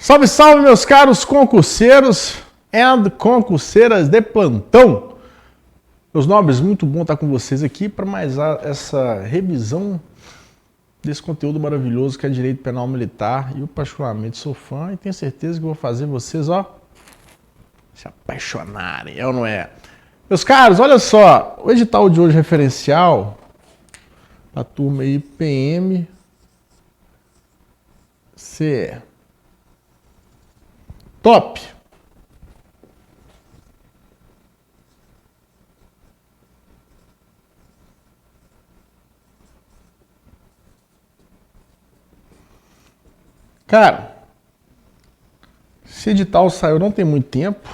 Salve, salve, meus caros concurseiros e concurseiras de plantão. Meus nobres, muito bom estar com vocês aqui para mais essa revisão desse conteúdo maravilhoso que é Direito Penal Militar. Eu particularmente sou fã e tenho certeza que vou fazer vocês, se apaixonarem, é ou não é? Meus caros, olha só, o edital de hoje referencial da turma aí PM CE. Top! Cara, esse edital saiu não tem muito tempo,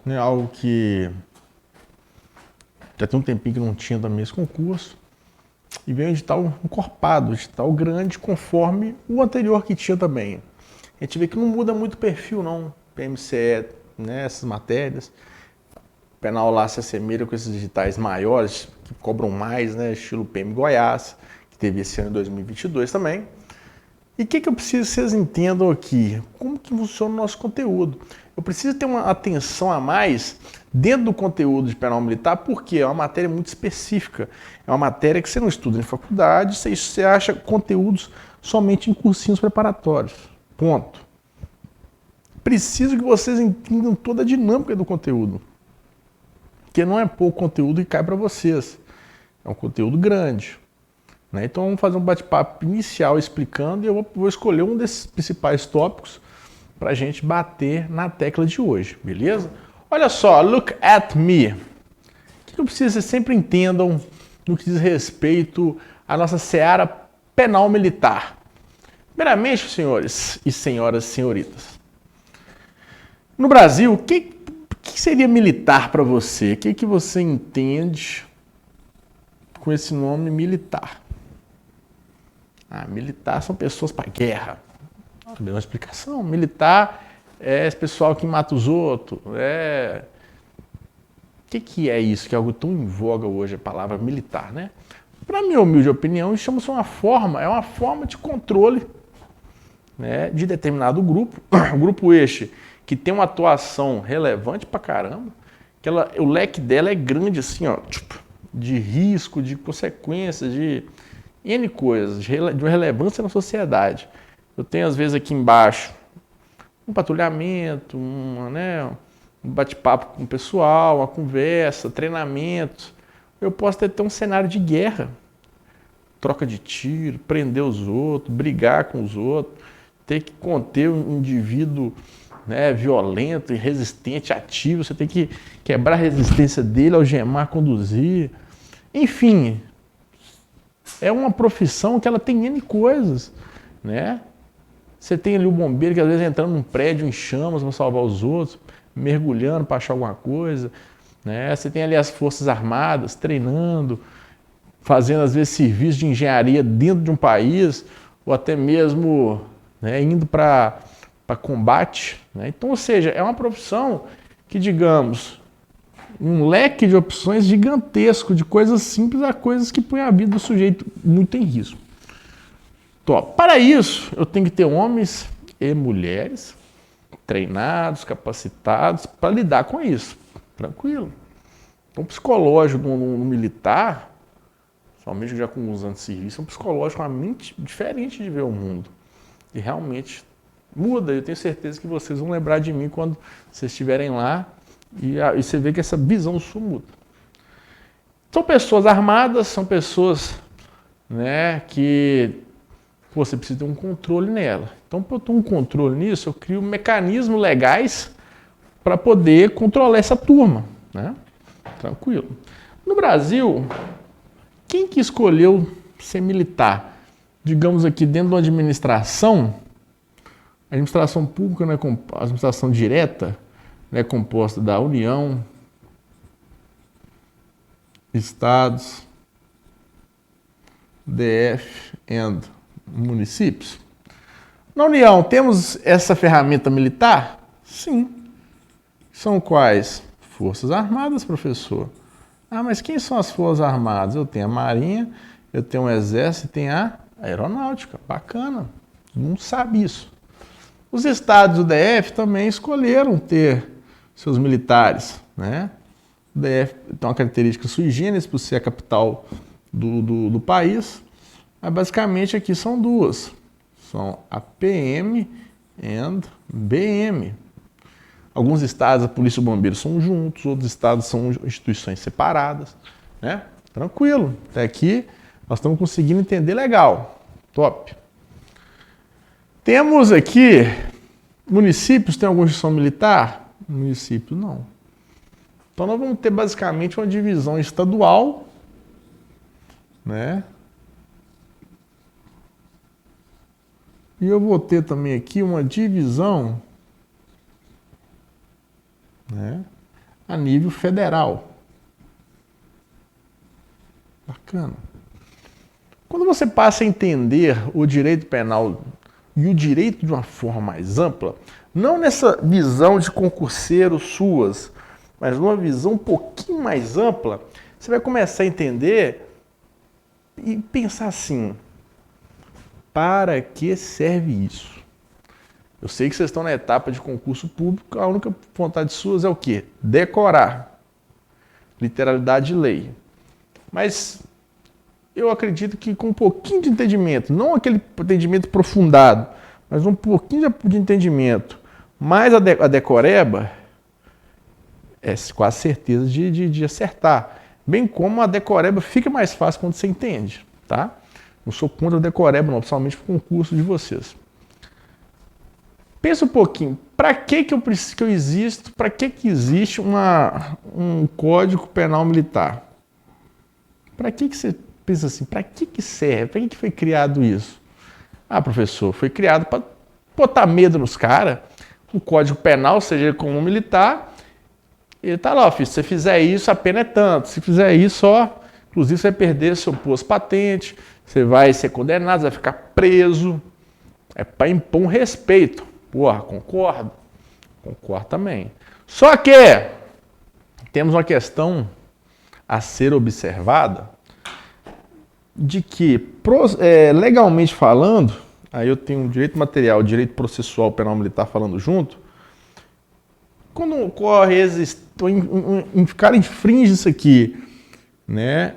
né? Algo que já tem um tempinho que não tinha também esse concurso. E veio um edital encorpado, um edital grande, conforme o anterior que tinha também. A gente vê que não muda muito o perfil, não. PMCE, né, essas matérias. O penal lá se assemelha com esses editais maiores, que cobram mais, né, estilo PM Goiás, que teve esse ano em 2022 também. E o que eu preciso que vocês entendam aqui? Como que funciona o nosso conteúdo? Eu preciso ter uma atenção a mais dentro do conteúdo de penal militar, porque é uma matéria muito específica. É uma matéria que você não estuda em faculdade, você acha conteúdos somente em cursinhos preparatórios. Ponto. Preciso que vocês entendam toda a dinâmica do conteúdo. Porque não é pouco conteúdo que cai para vocês. É um conteúdo grande. Né? Então vamos fazer um bate-papo inicial explicando e eu vou escolher um desses principais tópicos para a gente bater na tecla de hoje, beleza? Olha só, look at me. O que eu preciso que vocês sempre entendam no que diz respeito à nossa seara penal militar? Primeiramente, senhores e senhoras, senhoritas, no Brasil, o que seria militar para você? O que você entende com esse nome militar? Militar são pessoas para guerra. Deu uma explicação. Militar é esse pessoal que mata os outros. O que é isso? Que é algo tão em voga hoje, a palavra militar, né? Para minha humilde opinião, isso chama-se uma forma de controle, né, de determinado grupo. O grupo este que tem uma atuação relevante pra caramba, o leque dela é grande assim, de risco, de consequências, de N coisas, de uma relevância na sociedade. Eu tenho às vezes aqui embaixo um patrulhamento, um bate-papo com o pessoal, uma conversa, treinamento. Eu posso ter um cenário de guerra, troca de tiro, prender os outros, brigar com os outros, ter que conter um indivíduo, né, violento, resistente, ativo. Você tem que quebrar a resistência dele, algemar, conduzir. Enfim, é uma profissão que ela tem N coisas, né? Você tem ali o bombeiro que às vezes entrando num prédio em chamas para salvar os outros, mergulhando para achar alguma coisa, né? Você tem ali as forças armadas treinando, fazendo às vezes serviço de engenharia dentro de um país, ou até mesmo, né, indo para combate, né? Então, ou seja, é uma profissão que, digamos, um leque de opções gigantesco, de coisas simples a coisas que põem a vida do sujeito muito em risco. Top. Para isso, eu tenho que ter homens e mulheres treinados, capacitados para lidar com isso. Tranquilo. Então, o psicológico do militar, somente já com uns anos de serviço, é um psicológico, uma mente diferente de ver o mundo. E realmente muda. Eu tenho certeza que vocês vão lembrar de mim quando vocês estiverem lá e você vê que essa visão sua muda. São pessoas armadas, são pessoas, né, que você precisa ter um controle nela. Então, para eu ter um controle nisso, eu crio mecanismos legais para poder controlar essa turma, né? Tranquilo. No Brasil, quem que escolheu ser militar? Digamos aqui, dentro de uma administração, a administração pública, né, a administração direta, é composta da União, estados, DF e municípios. Na União, temos essa ferramenta militar? Sim. São quais? Forças Armadas, professor. Mas quem são as Forças Armadas? Eu tenho a Marinha, eu tenho o Exército e tenho a Aeronáutica. Bacana. Não sabe isso. Os estados do DF também escolheram ter seus militares, né? O DF tem uma característica sui generis por ser a capital do país, mas basicamente aqui são duas. São a PM e BM. Alguns estados, a polícia e o bombeiro são juntos, outros estados são instituições separadas, né? Tranquilo, até aqui nós estamos conseguindo entender legal. Top. Temos aqui municípios, tem alguma instituição militar? Município não. Então nós vamos ter basicamente uma divisão estadual, né? E eu vou ter também aqui uma divisão, né, a nível federal. Bacana. Quando você passa a entender o direito penal e o direito de uma forma mais ampla, não nessa visão de concurseiro suas, mas numa visão um pouquinho mais ampla, você vai começar a entender e pensar assim: para que serve isso? Eu sei que vocês estão na etapa de concurso público, a única vontade suas é o quê? Decorar. Literalidade de lei. Mas eu acredito que com um pouquinho de entendimento, não aquele entendimento aprofundado, mas um pouquinho de entendimento, mais a decoreba, é quase certeza de acertar. Bem como a decoreba fica mais fácil quando você entende, tá? Não sou contra a decoreba, não, principalmente para o concurso de vocês. Pensa um pouquinho, para que eu existo, para que existe um Código Penal Militar? Para que você pensa assim, para que serve? Para que foi criado isso? Ah, professor, foi criado para botar medo nos caras. O Código Penal, seja ele como militar, ele tá lá, filho, se você fizer isso, a pena é tanto. Se fizer isso, ó, inclusive você vai perder seu posto patente, você vai ser condenado, você vai ficar preso. É para impor um respeito. Porra, concordo? Concordo também. Só que temos uma questão a ser observada de que, legalmente falando, aí eu tenho direito material, direito processual penal militar falando junto, quando ocorre o cara infringe isso aqui, né,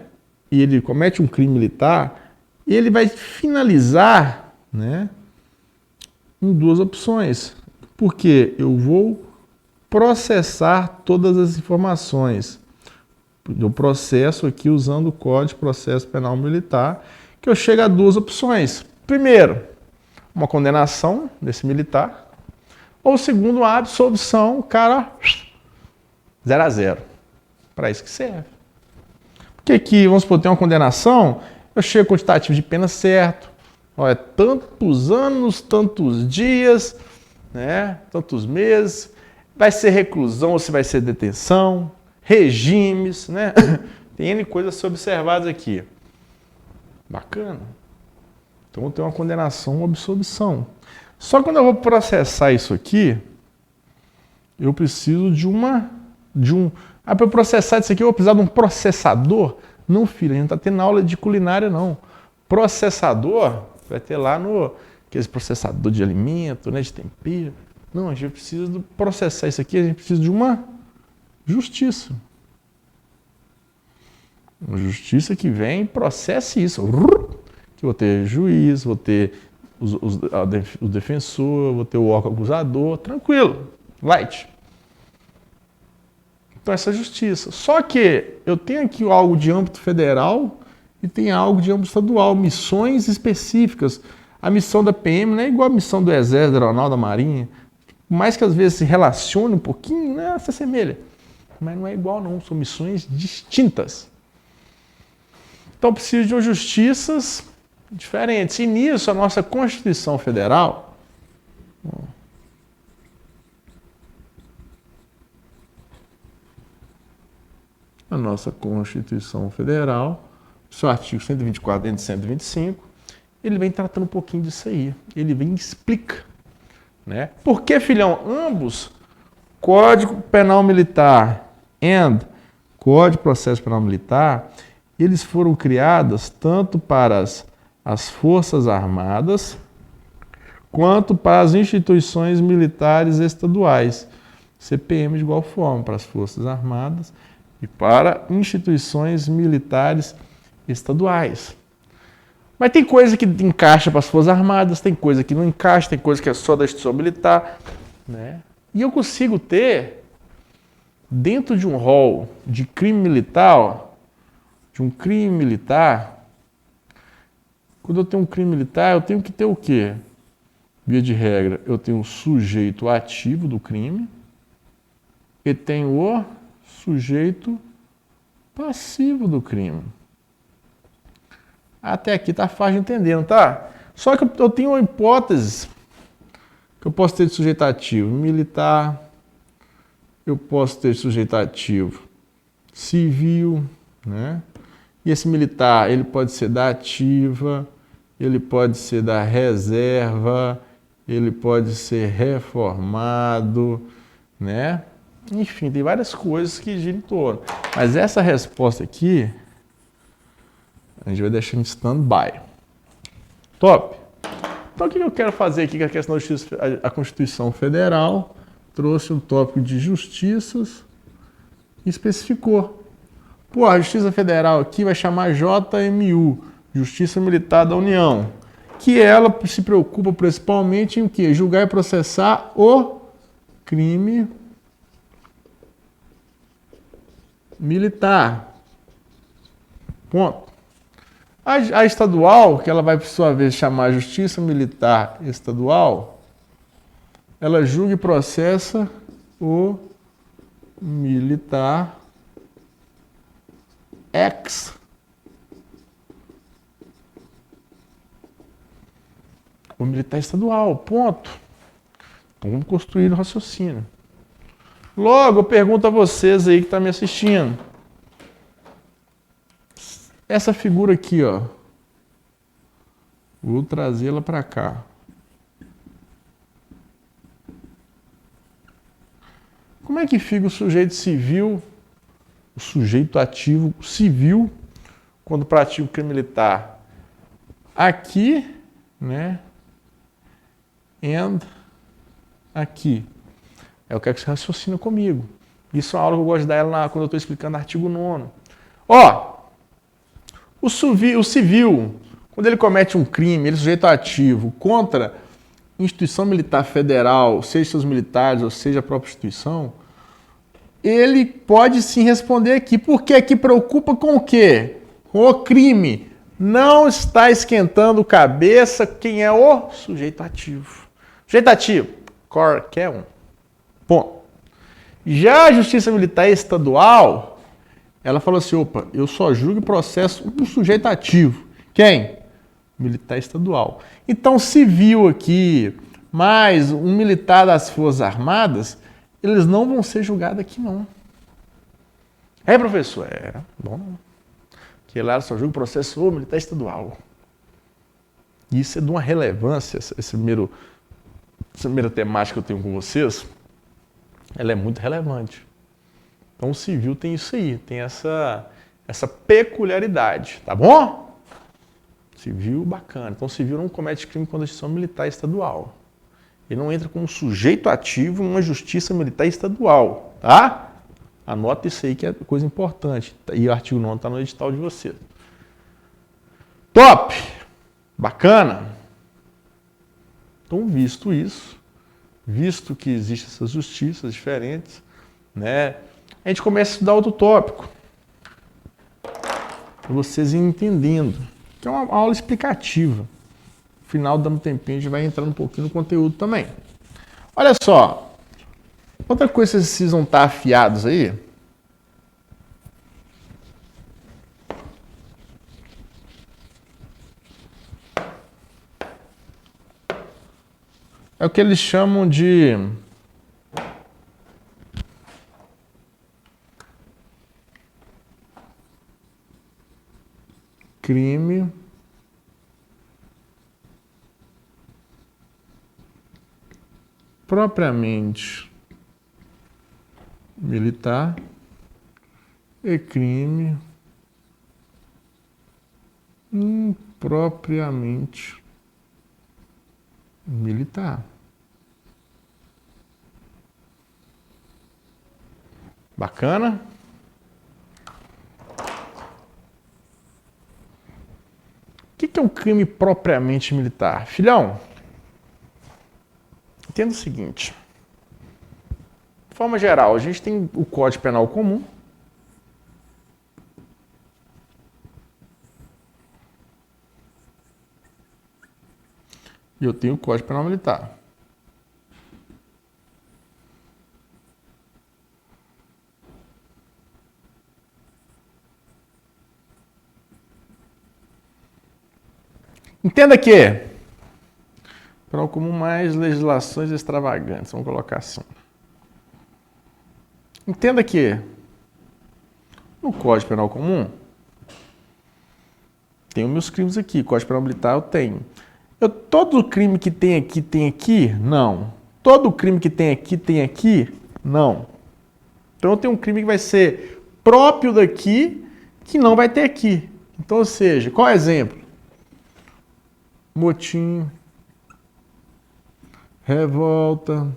e ele comete um crime militar, ele vai finalizar, né, em duas opções, porque eu vou processar todas as informações. Eu processo aqui usando o Código de Processo Penal Militar, que eu chego a duas opções. Primeiro, uma condenação desse militar, ou segundo, uma absolvição, o cara 0 a 0. Para isso que serve. Porque aqui, vamos supor, tem uma condenação, eu chego com o quantitativo de pena certo, olha, tantos anos, tantos dias, né, tantos meses, vai ser reclusão ou se vai ser detenção, regimes, né? Tem N coisas a ser observadas aqui. Bacana. Então tem uma condenação, uma absolvição. Só que quando eu vou processar isso aqui, eu preciso para eu processar isso aqui, eu vou precisar de um processador? Não, filho, a gente não está tendo aula de culinária, não. Processador, vai ter lá aqueles processador de alimento, né, de tempero. Não, a gente precisa processar isso aqui, a gente precisa de uma justiça. Uma justiça que vem e processe isso. Que vou ter juiz, vou ter o defensor, vou ter o órgão acusador, tranquilo, light. Então essa justiça. Só que eu tenho aqui algo de âmbito federal e tem algo de âmbito estadual, missões específicas. A missão da PM não é igual a missão do Exército, da Aeronáutica, da Marinha. Por mais que às vezes se relacione um pouquinho, né, se assemelha. Mas não é igual não, são missões distintas. Então preciso de justiças diferentes. E nisso a nossa Constituição Federal, seu artigo 124 dentro de 125, ele vem tratando um pouquinho disso aí. Ele vem e explica, né? Porque, filhão, ambos, Código Penal Militar e Código de Processo Penal Militar, eles foram criados tanto para as Forças Armadas quanto para as instituições militares estaduais. CPM de igual forma para as Forças Armadas e para instituições militares estaduais. Mas tem coisa que encaixa para as Forças Armadas, tem coisa que não encaixa, tem coisa que é só da instituição militar, né? E eu consigo ter, dentro de um rol de crime militar, quando eu tenho um crime militar, eu tenho que ter o quê? Via de regra, eu tenho o sujeito ativo do crime e tenho o sujeito passivo do crime. Até aqui tá fácil de entender, não tá? Só que eu tenho uma hipótese que eu posso ter de sujeito ativo militar, eu posso ter de sujeito ativo civil, né? E esse militar, ele pode ser da ativa, ele pode ser da reserva, ele pode ser reformado, né? Enfim, tem várias coisas que giram em torno. Mas essa resposta aqui, a gente vai deixar em stand-by. Top? Então, o que eu quero fazer aqui com a questão da justiça? A Constituição Federal trouxe um tópico de justiças e especificou. Pô, a Justiça Federal aqui vai chamar JMU, Justiça Militar da União, que ela se preocupa principalmente em o quê? Julgar e processar o crime militar. Ponto. A estadual, que ela vai, por sua vez, chamar Justiça Militar Estadual, ela julga e processa o militar X. O militar estadual, ponto. Então vamos construir o raciocínio. Logo, eu pergunto a vocês aí que estão me assistindo. Essa figura aqui, ó. Vou trazê-la para cá. Como é que fica o sujeito civil, o sujeito ativo civil, quando pratica o crime militar? Aqui, né? And aqui. É o que você raciocina comigo. Isso é uma aula que eu gosto de dar ela quando eu estou explicando o artigo 9º. Ó, o civil, quando ele comete um crime, ele é sujeito ativo contra instituição militar federal, seja seus militares ou seja a própria instituição, ele pode sim responder aqui. Porque aqui preocupa com o quê? Com o crime. Não está esquentando cabeça quem é o sujeito ativo. Sujeito ativo, qualquer um. Ponto. Já a Justiça Militar Estadual, ela falou assim, opa, eu só julgo e processo um sujeito ativo. Quem? Militar estadual. Então, civil aqui, mais um militar das Forças Armadas, eles não vão ser julgados aqui, não. É, professor? É, bom não. Que lá só julga o processo militar estadual. E isso é de uma relevância, essa primeira temática que eu tenho com vocês, ela é muito relevante. Então o civil tem isso aí, tem essa peculiaridade, tá bom? Civil, bacana. Então o civil não comete crime contra a instituição militar estadual. Ele não entra como sujeito ativo em uma justiça militar estadual, tá? Anota isso aí que é coisa importante. E o artigo 9 está no edital de você. Top! Bacana? Então, visto isso, visto que existem essas justiças diferentes, né, a gente começa a estudar outro tópico. Para vocês irem entendendo. Que é uma aula explicativa. No final, dando um tempinho, a gente vai entrar um pouquinho no conteúdo também. Olha só. Outra coisa que vocês precisam estar afiados aí. É o que eles chamam de crime propriamente militar e crime impropriamente militar. Bacana? O que é um crime propriamente militar? Filhão, entenda o seguinte. De forma geral, a gente tem o Código Penal Comum. E eu tenho o Código Penal Militar. Entenda que penal comum mais legislações extravagantes, vamos colocar assim. Entenda que no Código Penal Comum tenho meus crimes aqui, Código Penal Militar eu tenho. Todo crime que tem aqui? Não. Todo crime que tem aqui? Não. Então eu tenho um crime que vai ser próprio daqui, que não vai ter aqui. Então, ou seja, qual é o exemplo? Motim, revolta,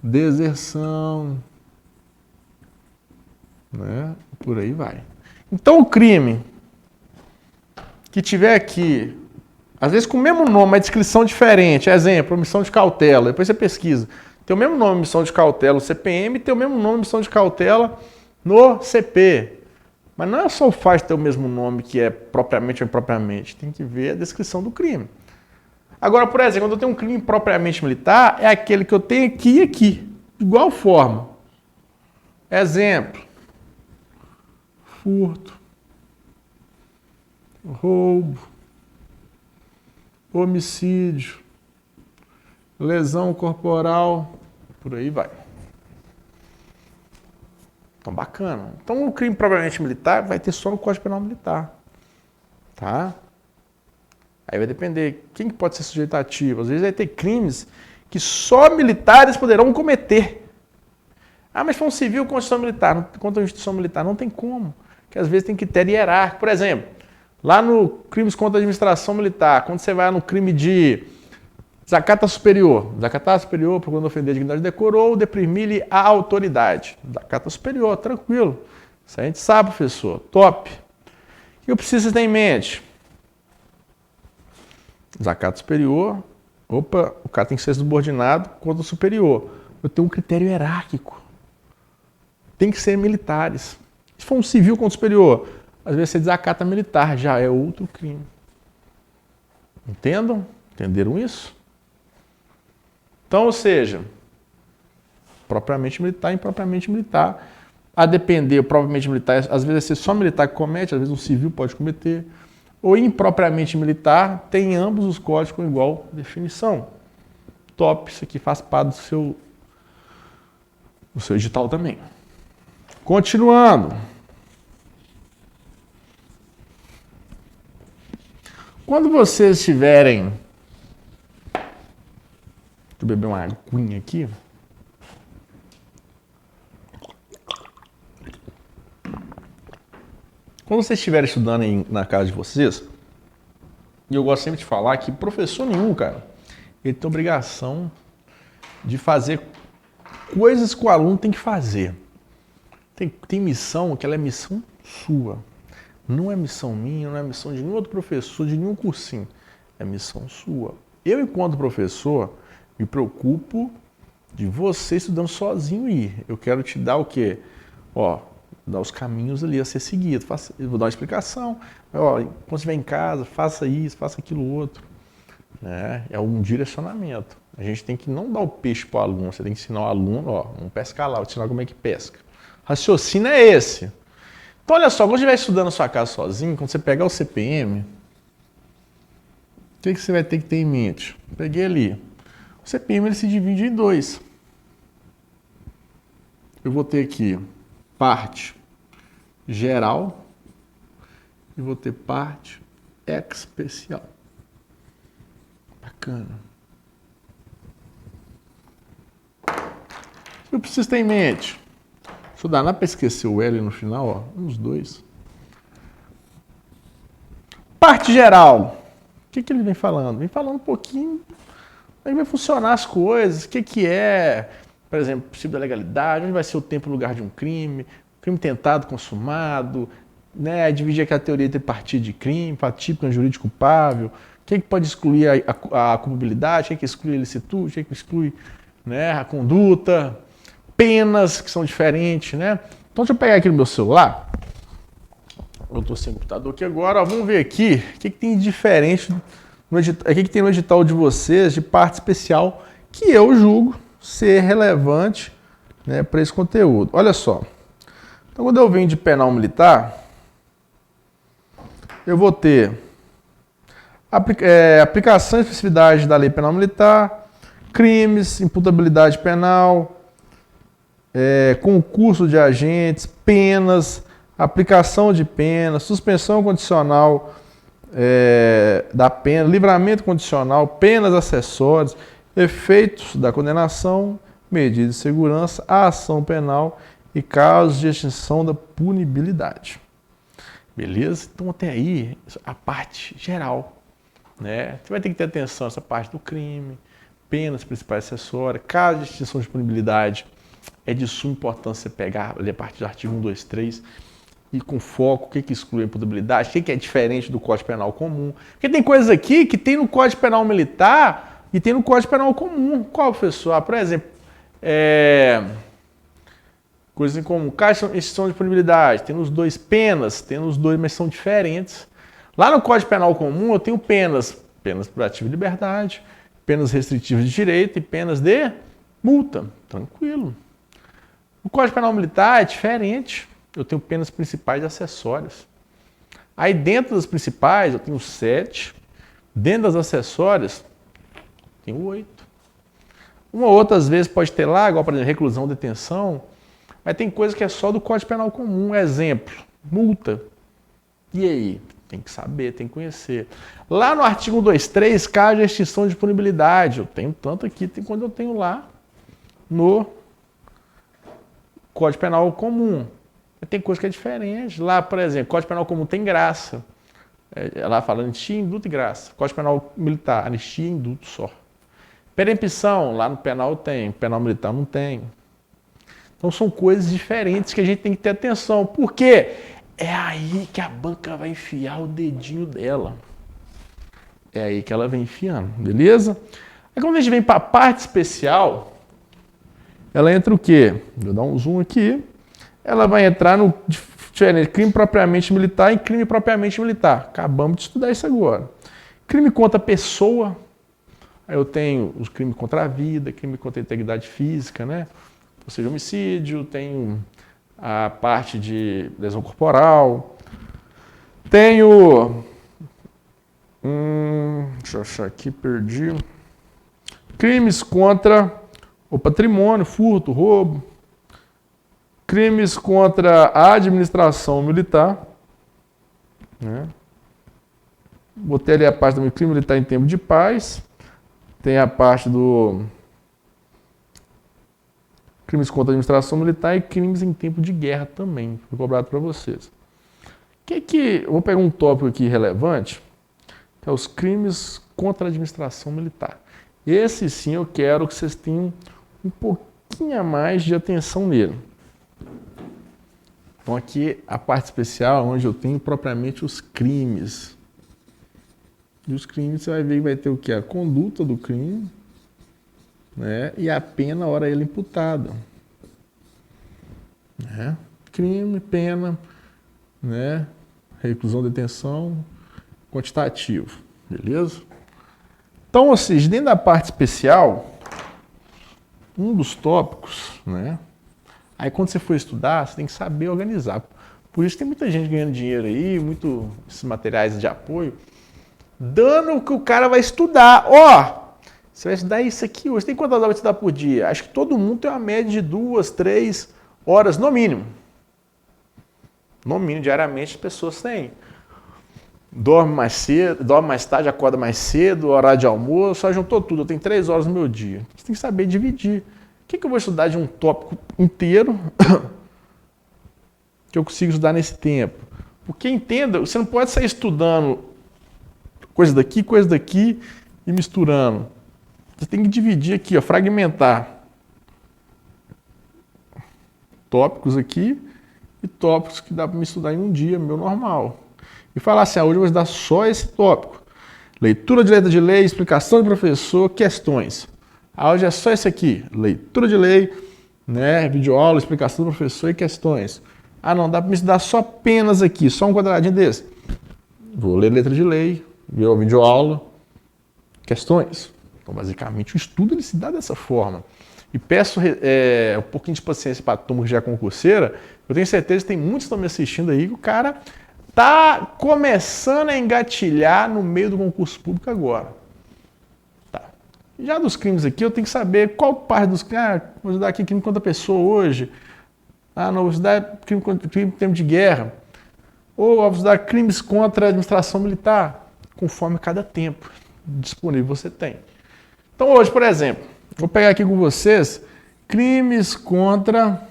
deserção, né? Por aí vai. Então o crime que tiver aqui, às vezes com o mesmo nome, mas descrição diferente, exemplo, omissão de cautela, depois você pesquisa, tem o mesmo nome omissão de cautela no CPM, tem o mesmo nome omissão de cautela no CP. Mas não é só o fato de ter o mesmo nome que é propriamente ou impropriamente, tem que ver a descrição do crime. Agora, por exemplo, quando eu tenho um crime propriamente militar, é aquele que eu tenho aqui e aqui, de igual forma. Exemplo, furto, roubo, homicídio, lesão corporal, por aí vai. Então, bacana. Então, o crime propriamente militar vai ter só no Código Penal Militar. Tá? Aí vai depender quem que pode ser sujeito ativo. Às vezes vai ter crimes que só militares poderão cometer. Ah, mas foi um civil contra a instituição militar. Contra a instituição militar não tem como. Porque às vezes tem critério hierárquico. Por exemplo, lá no crimes contra a administração militar, quando você vai no crime de desacata superior, desacatar superior, procurando ofender a dignidade do decoro ou deprimir-lhe a autoridade. Desacata superior, tranquilo. Isso a gente sabe, professor. Top. O que eu preciso ter em mente? Desacato superior. Opa, o cara tem que ser subordinado contra o superior. Eu tenho um critério hierárquico. Tem que ser militares. Se for um civil contra o superior, às vezes você desacata militar, já é outro crime. Entendam? Entenderam isso? Então, ou seja, propriamente militar e impropriamente militar. A depender, o propriamente militar, às vezes é só militar que comete, às vezes um civil pode cometer. Ou impropriamente militar, tem ambos os códigos com igual definição. Top, isso aqui faz parte do seu edital também. Continuando. Quando vocês estiverem... Deixa eu beber uma aguinha aqui. Quando vocês estiverem estudando na casa de vocês, e eu gosto sempre de falar que professor nenhum, cara, ele tem obrigação de fazer coisas que o aluno tem que fazer. Tem missão que ela é missão sua. Não é missão minha, não é missão de nenhum outro professor, de nenhum cursinho. É missão sua. Eu, enquanto professor, me preocupo de você estudando sozinho ir. Eu quero te dar o quê? Ó, dar os caminhos ali a ser seguido. Eu vou dar uma explicação. Ó, quando você estiver em casa, faça isso, faça aquilo outro. Né? É um direcionamento. A gente tem que não dar o peixe para o aluno, você tem que ensinar o aluno, ó, vamos pescar lá, vou te ensinar como é que pesca. O raciocínio é esse. Então, olha só, quando você estiver estudando na sua casa sozinho, quando você pegar o CPM, o que você vai ter que ter em mente? Peguei ali. O CPM ele se divide em dois. Eu vou ter aqui parte geral e vou ter parte especial. Bacana. Eu preciso ter em mente. Deixa eu dar lá para esquecer o L no final, ó. Uns dois. Parte geral. que ele vem falando? Vem falando um pouquinho, aí vai funcionar as coisas, o que é, por exemplo, princípio da legalidade, onde vai ser o tempo e lugar de um crime tentado, consumado, né? Dividir aquela teoria entre partir de crime, típico, jurídico culpável, o que pode excluir a culpabilidade, o que exclui a ilicitude, o que exclui, né, a conduta, penas que são diferentes, né? Então deixa eu pegar aqui no meu celular, eu estou sem computador aqui agora, ó, vamos ver aqui o que tem de diferente, o que tem no edital de vocês de parte especial que eu julgo ser relevante, né, para esse conteúdo. Olha só, então quando eu venho de penal militar, eu vou ter aplicação e especificidade da lei penal militar, crimes, imputabilidade penal, concurso de agentes, penas, aplicação de pena, suspensão condicional da pena, livramento condicional, penas acessórias, efeitos da condenação, medidas de segurança, a ação penal e casos de extinção da punibilidade. Beleza? Então até aí a parte geral, né? Você vai ter que ter atenção nessa parte do crime, penas principais acessórias, casos de extinção de punibilidade. É de suma importância você pegar ali a partir do artigo 1, 2, 3 e com foco, o que exclui a imputabilidade, o que é diferente do Código Penal comum. Porque tem coisas aqui que tem no Código Penal Militar e tem no Código Penal comum. Qual, professor? Por exemplo, coisas em comum, casos de extinção de punibilidade, tem nos dois penas, tem nos dois, mas são diferentes. Lá no Código Penal comum eu tenho penas privativas de liberdade, penas restritivas de direito e penas de multa. Tranquilo. O Código Penal Militar é diferente. Eu tenho penas principais e acessórias. Aí dentro das principais eu tenho 7. Dentro das acessórias, tenho 8. Uma ou outras vezes pode ter lá, igual por exemplo, reclusão, detenção, mas tem coisa que é só do Código Penal comum. Exemplo, multa. E aí? Tem que saber, tem que conhecer. Lá no artigo 123, caso de extinção de punibilidade, eu tenho tanto aqui, tem quando eu tenho lá no Código Penal comum. Tem coisa que é diferente. Lá, por exemplo, Código Penal comum tem graça. Lá fala anistia, indulto e graça. Código Penal militar, anistia e indulto só. Perempção, lá no penal tem, penal militar não tem. Então são coisas diferentes que a gente tem que ter atenção. Por quê? É aí que a banca vai enfiar o dedinho dela. É aí que ela vem enfiando, beleza? Aí quando a gente vem para a parte especial, ela entra o quê? Vou dar um zoom aqui. Ela vai entrar no crime propriamente militar e crime propriamente militar. Acabamos de estudar isso agora. Crime contra a pessoa. Aí eu tenho os crimes contra a vida, crime contra a integridade física, né? Ou seja, homicídio, tenho a parte de lesão corporal. Tenho... deixa eu achar aqui, perdi. Crimes contra o patrimônio, furto, roubo. Crimes contra a administração militar. Né? Botei ali a parte do crime militar em tempo de paz. Tem a parte do crimes contra a administração militar e crimes em tempo de guerra também. Foi cobrado para vocês. Eu vou pegar um tópico aqui relevante, que é os crimes contra a administração militar. Esse sim eu quero que vocês tenham um pouquinho a mais de atenção nele. Então aqui a parte especial onde eu tenho propriamente os crimes. E os crimes você vai ver que vai ter o que? A conduta do crime, né? E a pena, hora ele imputada. Né? Crime, pena, né? Reclusão, detenção, quantitativo. Beleza? Então, ou seja, dentro da parte especial, um dos tópicos, né? Aí quando você for estudar, você tem que saber organizar. Por isso tem muita gente ganhando dinheiro aí, esses materiais de apoio, dando o que o cara vai estudar. Você vai estudar isso aqui hoje. Tem quantas horas vai estudar por dia? Acho que todo mundo tem uma média de 2, 3 horas no mínimo. No mínimo, diariamente, as pessoas têm. Dorme mais cedo, dorme mais tarde, acorda mais cedo, horário de almoço, só juntou tudo. Eu tenho 3 horas no meu dia. Você tem que saber dividir. O que eu vou estudar de um tópico inteiro que eu consigo estudar nesse tempo? Porque entenda, você não pode sair estudando coisa daqui e misturando. Você tem que dividir aqui, ó, fragmentar tópicos aqui e tópicos que dá para me estudar em um dia, meu normal. E falar assim, hoje eu vou estudar só esse tópico. Leitura de letra de lei, explicação de professor, questões. Hoje é só esse aqui, leitura de lei, né, videoaula, explicação do professor e questões. Não, dá para me estudar só apenas aqui, só um quadradinho desse. Vou ler letra de lei, videoaula, questões. Então, basicamente, o estudo ele se dá dessa forma. E peço um pouquinho de paciência para a turma que já é concurseira. Eu tenho certeza que tem muitos que estão me assistindo aí que o cara tá começando a engatilhar no meio do concurso público agora. Tá. Já dos crimes aqui, eu tenho que saber qual parte dos crimes. Vou estudar aqui crime contra a pessoa hoje. Não, vou estudar crime em tempo de guerra. Ou vou estudar crimes contra a administração militar, conforme cada tempo disponível você tem. Então hoje, por exemplo, vou pegar aqui com vocês crimes contra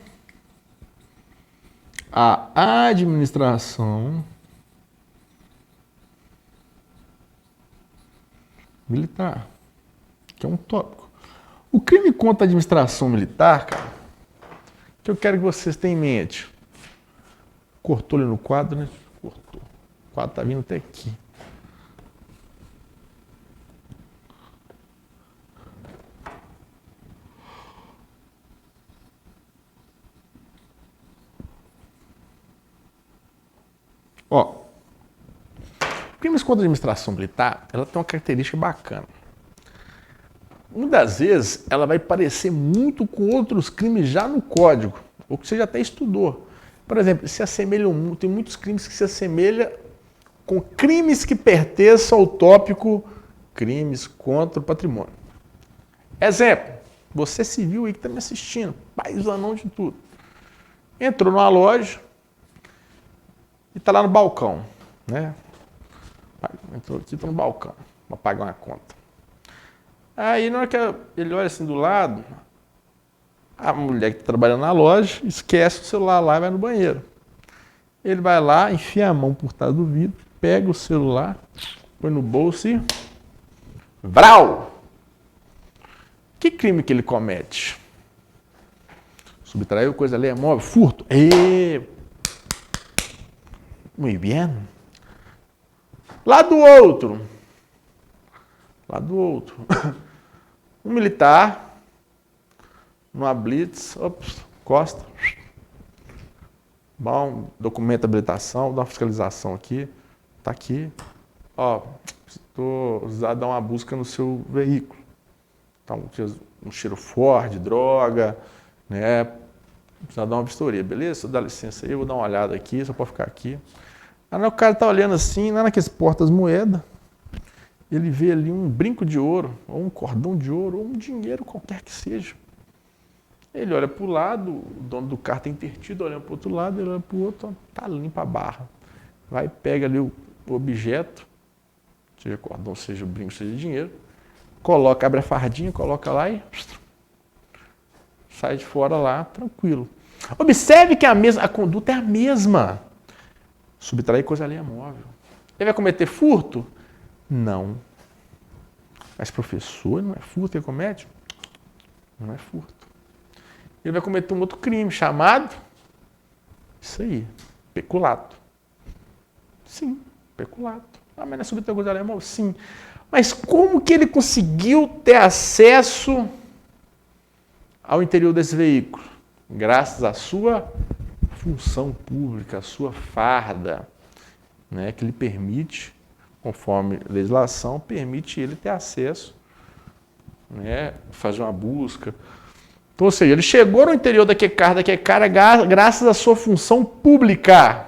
a administração militar, que é um tópico. O crime contra a administração militar, cara, que eu quero que vocês tenham em mente. Cortou ali no quadro, né? Cortou. O quadro tá vindo até aqui. Ó, crimes contra a administração militar, ela tem uma característica bacana. Muitas vezes, ela vai parecer muito com outros crimes já no código, ou que você já até estudou. Por exemplo, se assemelham, tem muitos crimes que se assemelham com crimes que pertençam ao tópico crimes contra o patrimônio. Exemplo, você civil aí que está me assistindo, paizanão de tudo. Entrou numa loja e está lá no balcão, né? Entrou aqui, está no balcão, para pagar uma conta. Aí, na hora que ele olha assim do lado, a mulher que está trabalhando na loja esquece o celular lá e vai no banheiro. Ele vai lá, enfia a mão por trás do vidro, pega o celular, põe no bolso e... Vrau! Que crime que ele comete? Subtraiu coisa ali, é móvel, furto. Muito bem. Lá do outro, um militar, numa blitz, costa, bom, documento de habilitação, dá uma fiscalização aqui, tá aqui, precisar dar uma busca no seu veículo, tá um cheiro forte, droga, né, precisa dar uma vistoria, beleza? Dá licença aí, eu vou dar uma olhada aqui, só pode ficar aqui. Aí o cara tá olhando assim, lá naqueles portas-moedas, ele vê ali um brinco de ouro, ou um cordão de ouro, ou um dinheiro qualquer que seja. Ele olha para o lado, o dono do carro está intertido, olhando para o outro lado, ele olha para o outro, tá limpa a barra. Vai, pega ali o objeto, seja cordão, seja brinco, seja dinheiro, coloca, abre a fardinha, coloca lá e sai de fora lá, tranquilo. Observe que a conduta é a mesma. Subtrair coisa alheia móvel. Ele vai cometer furto? Não. Mas professor, não é furto que ele comete? Não é furto. Ele vai cometer um outro crime chamado, isso aí, peculato. Sim, peculato. Mas não é subtrair coisa alheia móvel? Sim. Mas como que ele conseguiu ter acesso ao interior desse veículo? Graças à sua função pública, a sua farda, né, que lhe permite, conforme legislação, permite ele ter acesso, né, fazer uma busca. Então, ou seja, ele chegou no interior daquele cara graças à sua função pública.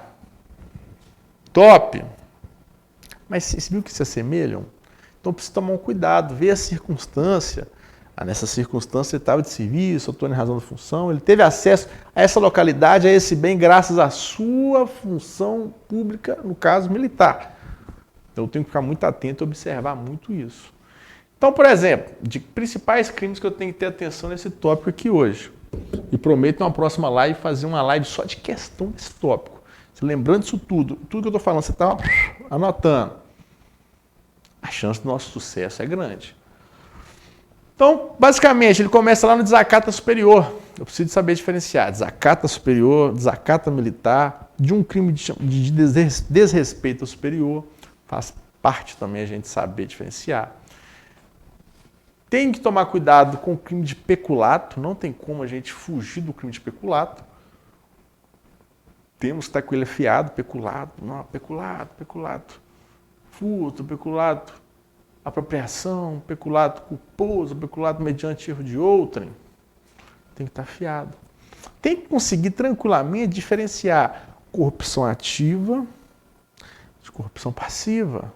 Top! Mas você viu que se assemelham? Então precisa tomar um cuidado, ver a circunstância. Nessa circunstância ele estava de serviço, atuando em razão da função, ele teve acesso a essa localidade, a esse bem, graças à sua função pública, no caso militar. Então eu tenho que ficar muito atento e observar muito isso. Então, por exemplo, de principais crimes que eu tenho que ter atenção nesse tópico aqui hoje. E prometo na próxima live fazer uma live só de questão desse tópico. Você lembrando disso tudo que eu estou falando, você está anotando. a chance do nosso sucesso é grande. Então, basicamente, ele começa lá no desacata superior. Eu preciso saber diferenciar desacata superior, desacata militar, de um crime de desrespeito ao superior. Faz parte também a gente saber diferenciar. Tem que tomar cuidado com o crime de peculato. Não tem como a gente fugir do crime de peculato. Temos que estar com ele afiado, peculato, não, peculato. Furto, peculato. Apropriação, peculato culposo, peculato mediante erro de outrem. Tem que estar afiado. Tem que conseguir tranquilamente diferenciar corrupção ativa de corrupção passiva.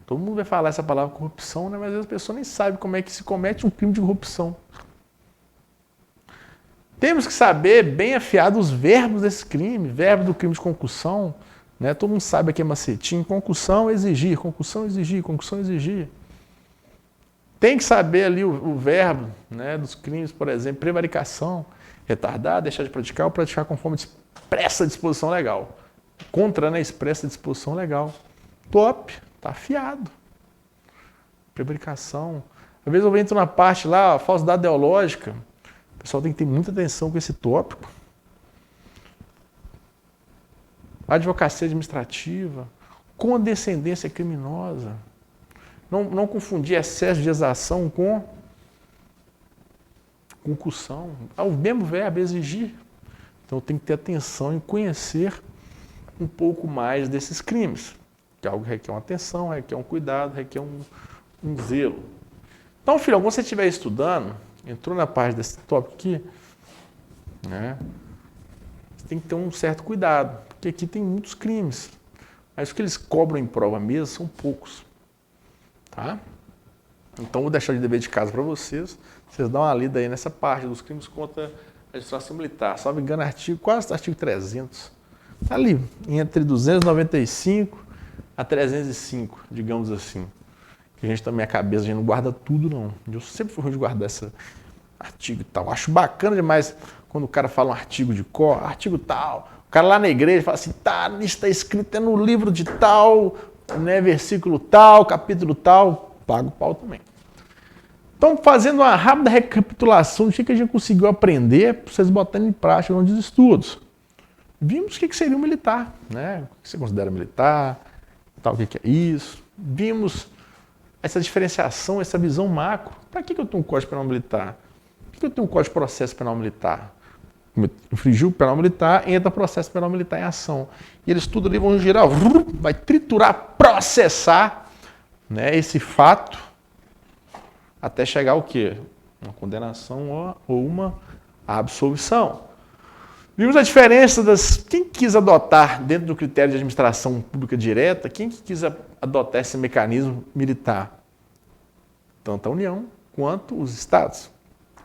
Todo mundo vai falar essa palavra corrupção, né? Mas às vezes a pessoa nem sabe como é que se comete um crime de corrupção. Temos que saber bem afiado os verbos desse crime, verbo do crime de concussão. Né? Todo mundo sabe aqui é macetinho, concussão, exigir, concussão, exigir, concussão, exigir. Tem que saber ali o verbo, né, dos crimes, por exemplo, prevaricação, retardar, deixar de praticar ou praticar conforme expressa disposição legal. Contra, né, expressa disposição legal. Top, tá afiado. Prevaricação. Às vezes eu entro na parte lá, a falsidade ideológica. O pessoal tem que ter muita atenção com esse tópico. Advocacia administrativa, condescendência criminosa. Não confundir excesso de exação com concussão. É o mesmo verbo, exigir. Então tem que ter atenção em conhecer um pouco mais desses crimes. Que é algo que requer uma atenção, requer um cuidado, requer um zelo. Então, filhão, quando você estiver estudando, entrou na parte desse tópico aqui, né, você tem que ter um certo cuidado. Porque aqui tem muitos crimes, mas o que eles cobram em prova mesmo são poucos. Tá? Então vou deixar de dever de casa para vocês dão uma lida aí nessa parte dos crimes contra a legislação militar. Se não me engano, quase artigo 300. Está ali, entre 295 a 305, digamos assim. Que a gente também, a cabeça, a gente não guarda tudo, não. Eu sempre fui ruim de guardar esse artigo e tal. Acho bacana demais quando o cara fala um artigo de cor, artigo tal. O cara lá na igreja fala assim, tá, isso está escrito é no livro de tal, né, versículo tal, capítulo tal, pago o pau também. Então, fazendo uma rápida recapitulação do que a gente conseguiu aprender para vocês botarem em prática nos estudos. Vimos o que seria um militar, né? O que você considera militar, tal, o que é isso. Vimos essa diferenciação, essa visão macro. Para que eu tenho um Código Penal Militar? Por que eu tenho um Código de Processo Penal Militar? Infringiu o penal militar, entra processo penal militar em ação. E eles tudo ali vão girar, vai triturar, processar, né, esse fato até chegar ao quê? Uma condenação ou uma absolvição. Vimos a diferença quem quis adotar dentro do critério de administração pública direta, quem que quis adotar esse mecanismo militar? Tanto a União quanto os estados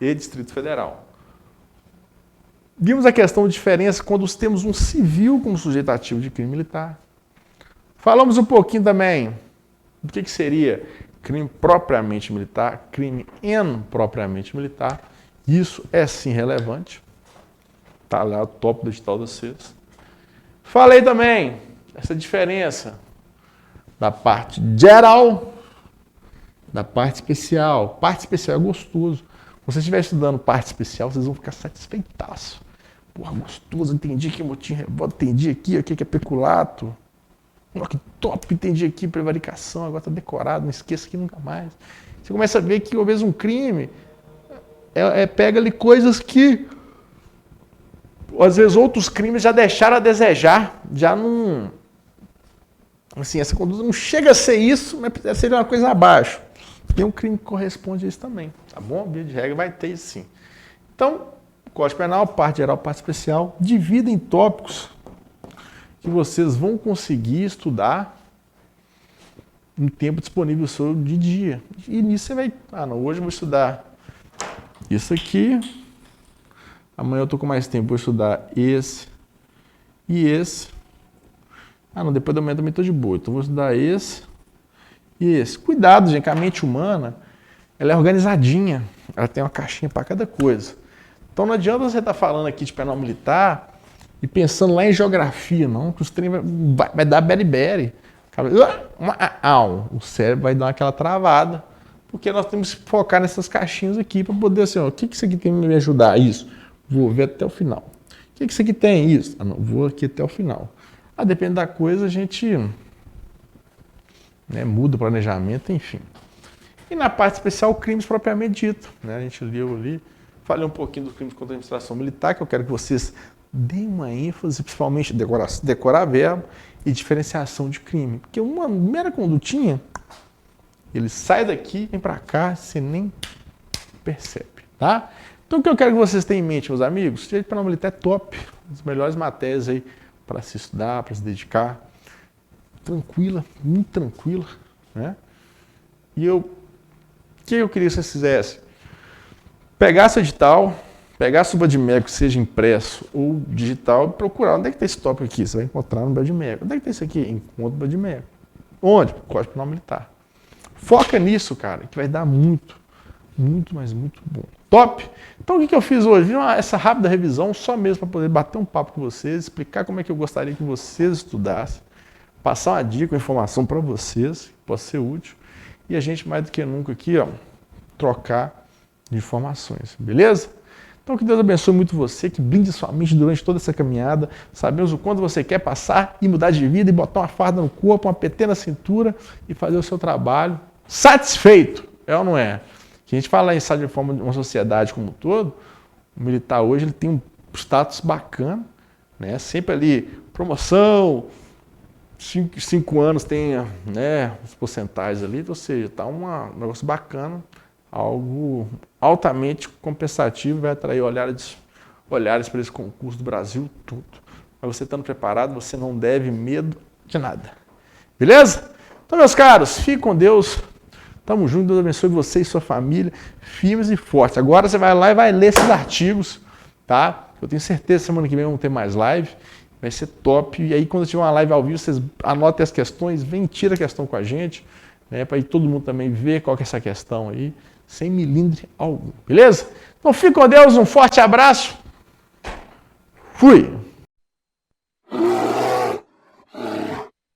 e Distrito Federal. Vimos a questão de diferença quando temos um civil como sujeito ativo de crime militar. Falamos um pouquinho também do que seria crime propriamente militar, crime propriamente militar. Isso é sim relevante. Está lá o top do edital de vocês. Falei também essa diferença da parte geral, da parte especial. Parte especial é gostoso. Se você estiver estudando parte especial, vocês vão ficar satisfeitaço. Porra, gostoso, entendi que motim revolta, entendi aqui o que é peculato. Olha que top, entendi aqui prevaricação, agora está decorado, não esqueça aqui nunca mais. Você começa a ver que, às vezes, um crime pega ali coisas que, às vezes, outros crimes já deixaram a desejar, já não... Assim, essa conduta não chega a ser isso, mas seria uma coisa abaixo. Tem um crime que corresponde a isso também, tá bom? Via de regra vai ter isso sim. Então, Código Penal, parte geral, parte especial, divida em tópicos que vocês vão conseguir estudar no tempo disponível seu de dia. E nisso você vai... Ah, não, hoje eu vou estudar isso aqui, amanhã eu estou com mais tempo, vou estudar esse e esse. Ah, não, depois da manhã também estou de boa, então vou estudar esse e esse. Cuidado, gente, que a mente humana, ela é organizadinha, ela tem uma caixinha para cada coisa. Então não adianta você estar falando aqui de penal militar e pensando lá em geografia, não, que os trem vai dar beriberi. O cérebro vai dar aquela travada, porque nós temos que focar nessas caixinhas aqui para poder assim, ó, o que isso aqui tem que me ajudar? Isso, vou ver até o final. O que isso aqui tem? Isso, não, vou aqui até o final. Depende da coisa, a gente muda o planejamento, enfim. E na parte especial, crimes propriamente dito. A gente leu ali, falei um pouquinho dos crimes contra a administração militar, que eu quero que vocês deem uma ênfase, principalmente decorar verbo e diferenciação de crime. Porque uma mera condutinha, ele sai daqui, vem para cá, você nem percebe, tá? Então o que eu quero que vocês tenham em mente, meus amigos, direito penal militar é top, as melhores matérias aí para se estudar, para se dedicar, tranquila, muito tranquila, né? E o que eu queria que vocês fizessem? Pegar esse edital, pegar a suba de MEC, seja impresso ou digital, e procurar onde é que tem esse tópico aqui. Você vai encontrar no BAD-MEC. Onde é que tem isso aqui? Encontra o BAD-MEC. Onde? Código Penal Militar. Foca nisso, cara, que vai dar muito, mas muito bom. Top? Então o que eu fiz hoje? Essa rápida revisão só mesmo para poder bater um papo com vocês, explicar como é que eu gostaria que vocês estudassem, passar uma dica, uma informação para vocês, que possa ser útil, e a gente mais do que nunca aqui, ó, trocar de informações, beleza? Então que Deus abençoe muito você, que blinde sua mente durante toda essa caminhada. Sabemos o quanto você quer passar e mudar de vida e botar uma farda no corpo, uma PT na cintura e fazer o seu trabalho satisfeito, é ou não é? Que a gente fala em estado de forma de uma sociedade como um todo, o militar hoje ele tem um status bacana, né? Sempre ali, promoção, 5 anos tem, né, os porcentagens ali, ou seja, está um negócio bacana, algo altamente compensativo, vai atrair olhares para esse concurso do Brasil todo. Mas você estando preparado, você não deve medo de nada. Beleza? Então, meus caros, fiquem com Deus. Tamo junto, Deus abençoe você e sua família, firmes e fortes. Agora você vai lá e vai ler esses artigos, tá? Eu tenho certeza que semana que vem vamos ter mais live, vai ser top. E aí, quando tiver uma live ao vivo, vocês anotem as questões, vem, tira a questão com a gente, né? Para aí todo mundo também ver qual que é essa questão aí, sem milindre algum, beleza? Então, fique com Deus, um forte abraço. Fui!